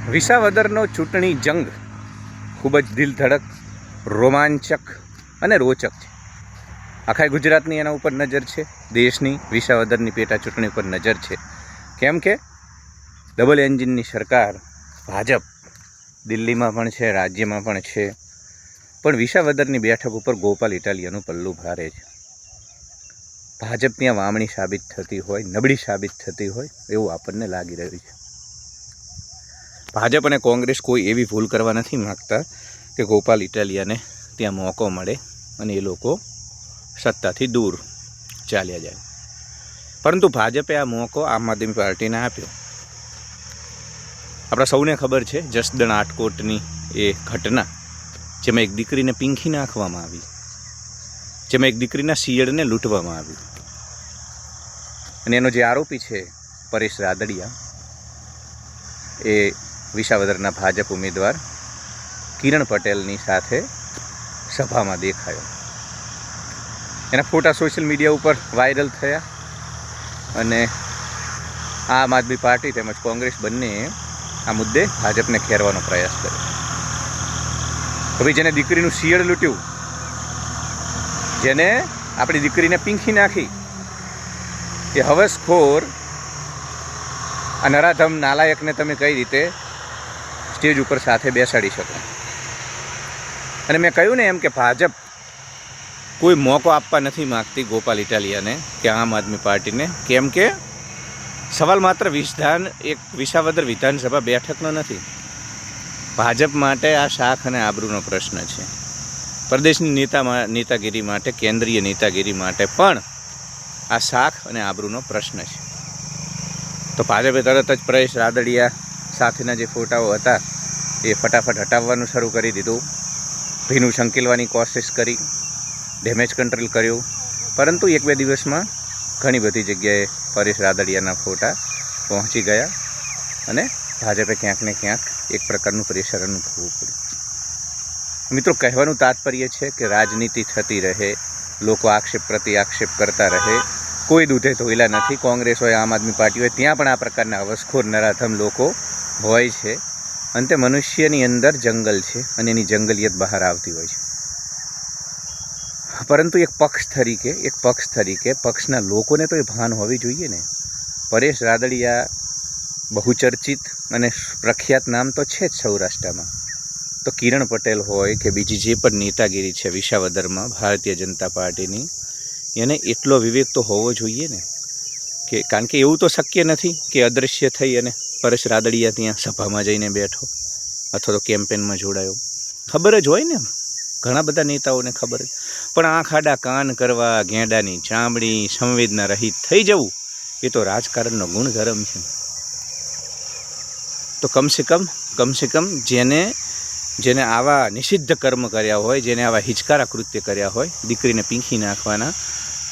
વિસાવદરનો ચૂંટણી જંગ ખૂબ જ દિલધડક, રોમાંચક અને રોચક છે. આખા ગુજરાતની એના ઉપર નજર છે, દેશની વિસાવદરની પેટા ચૂંટણી ઉપર નજર છે. કેમ કે ડબલ એન્જિનની સરકાર ભાજપ દિલ્હીમાં પણ છે, રાજ્યમાં પણ છે, પણ વિસાવદરની બેઠક ઉપર ગોપાલ ઇટાલિયાનું પલ્લું ભારે છે. ભાજપ ત્યાં વામણી સાબિત થતી હોય, નબળી સાબિત થતી હોય એવું આપણને લાગી રહ્યું છે. ભાજપ અને કોંગ્રેસ કોઈ એવી ભૂલ કરવા નથી માગતા કે ગોપાલ ઇટાલિયાને ત્યાં મોકો મળે અને એ લોકો સત્તાથી દૂર ચાલ્યા જાય. પરંતુ ભાજપે આ મોકો આમ આદમી પાર્ટીને આપ્યો. આપણા સૌને ખબર છે જસદણ આટકોટની એ ઘટના, જેમાં એક દીકરીને પીંખી નાખવામાં આવી, જેમાં એક દીકરીના શિયળને લૂંટવામાં આવ્યું, અને એનો જે આરોપી છે પરેશ રાદડિયા, એ વિસાવદરના ભાજપ ઉમેદવાર કિરણ પટેલની સાથે સભામાં દેખાયો. એના ફોટા સોશિયલ મીડિયા ઉપર વાયરલ થયા અને આમ આદમી પાર્ટી તેમજ કોંગ્રેસ બંને આ મુદ્દે ભાજપને ખેરવાનો પ્રયાસ કર્યો. હવે જેને દીકરીનું શિયળ લૂંટ્યું, જેને આપણી દીકરીને પીંખી નાખી, એ હવસખોર આ નરાધમ નાલાયકને તમે કઈ રીતે સ્ટેજ ઉપર સાથે બેસાડી શકો? અને મેં કહ્યું ને એમ કે ભાજપ કોઈ મોકો આપવા નથી માગતી ગોપાલ ઇટાલિયાને કે આમ આદમી પાર્ટીને. કેમ કે સવાલ માત્ર એક વિસાવદર વિધાનસભા બેઠકનો નથી. ભાજપ માટે આ શાખ અને આબરૂનો પ્રશ્ન છે. પ્રદેશની નેતાગીરી માટે, કેન્દ્રીય નેતાગીરી માટે પણ આ શાખ અને આબરૂનો પ્રશ્ન છે. તો ભાજપે તરત જ પરેશ રાદડિયા સાથેના જે ફોટાઓ હતા એ ફટાફટ હટાવવાનું શરૂ કરી દીધું. ભીનું સંકેલવાની કોશિશ કરી, ડેમેજ કંટ્રોલ કર્યું, પરંતુ 1-2 દિવસમાં ઘણી બધી જગ્યાએ પરેશ રાદડિયાના ફોટા પહોંચી ગયા અને ભાજપે ક્યાંક ને ક્યાંક એક પ્રકારનું પ્રેશર અનુભવવું પડ્યું. મિત્રો, કહેવાનું તાત્પર્ય છે કે રાજનીતિ થતી રહે, લોકો આક્ષેપ પ્રતિ આક્ષેપ કરતા રહે, કોઈ દૂધે ધોયેલા નથી. કોંગ્રેસ હોય, આમ આદમી પાર્ટી હોય, ત્યાં પણ આ પ્રકારના હવસખોર નરાધમ લોકો હોય છે. અંતે મનુષ્યની અંદર જંગલ છે અને એની જંગલિયત બહાર આવતી હોય છે. પરંતુ એક પક્ષ તરીકે પક્ષના લોકોને તો એ ભાન હોવી જોઈએ ને. પરેશ રાદડિયા બહુચર્ચિત અને પ્રખ્યાત નામ તો છે જ સૌરાષ્ટ્રમાં. તો કિરણ પટેલ હોય કે બીજી જે પણ નેતાગીરી છે વિસાવદરમાં ભારતીય જનતા પાર્ટીની, એને એટલો વિવેક તો હોવો જોઈએ ને. કે કારણ કે એવું તો શક્ય નથી કે અદૃશ્ય થઈ અને પરેશ રાદડિયા ત્યાં સભામાં જઈને બેઠો અથવા તો કેમ્પેનમાં જોડાયો. ખબર જ હોય ને, ઘણા બધા નેતાઓને ખબર જ, પણ આંખ આડા કાન કરવા, ગેંડાની ચામડી, સંવેદના રહિત થઈ જવું, એ તો રાજકારણનો ગુણધર્મ છે. તો કમસે કમ જેને આવા નિષિદ્ધ કર્મ કર્યા હોય, જેને આવા હિચકારા કૃત્ય કર્યા હોય, દીકરીને પીંખી નાખવાના,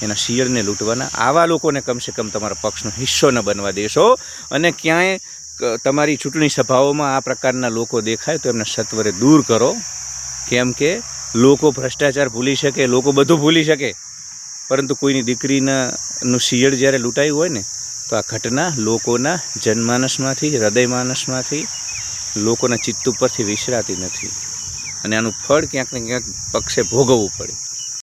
એના શિયળને લૂંટવાના, આવા લોકોને કમસે કમ તમારા પક્ષનો હિસ્સો ન બનવા દેશો. અને ક્યાંય તમારી ચૂંટણી સભાઓમાં આ પ્રકારના લોકો દેખાય તો એમને સત્વરે દૂર કરો. કેમ કે લોકો ભ્રષ્ટાચાર ભૂલી શકે, લોકો બધું ભૂલી શકે, પરંતુ કોઈની દીકરીનું શિયળ જ્યારે લૂંટાયું હોય ને, તો આ ઘટના લોકોના જનમાનસમાંથી, હૃદયમાનસમાંથી, લોકોના ચિત્ત ઉપરથી વિસરાતી નથી અને આનું ફળ ક્યાંક ને ક્યાંક પક્ષે ભોગવવું પડે.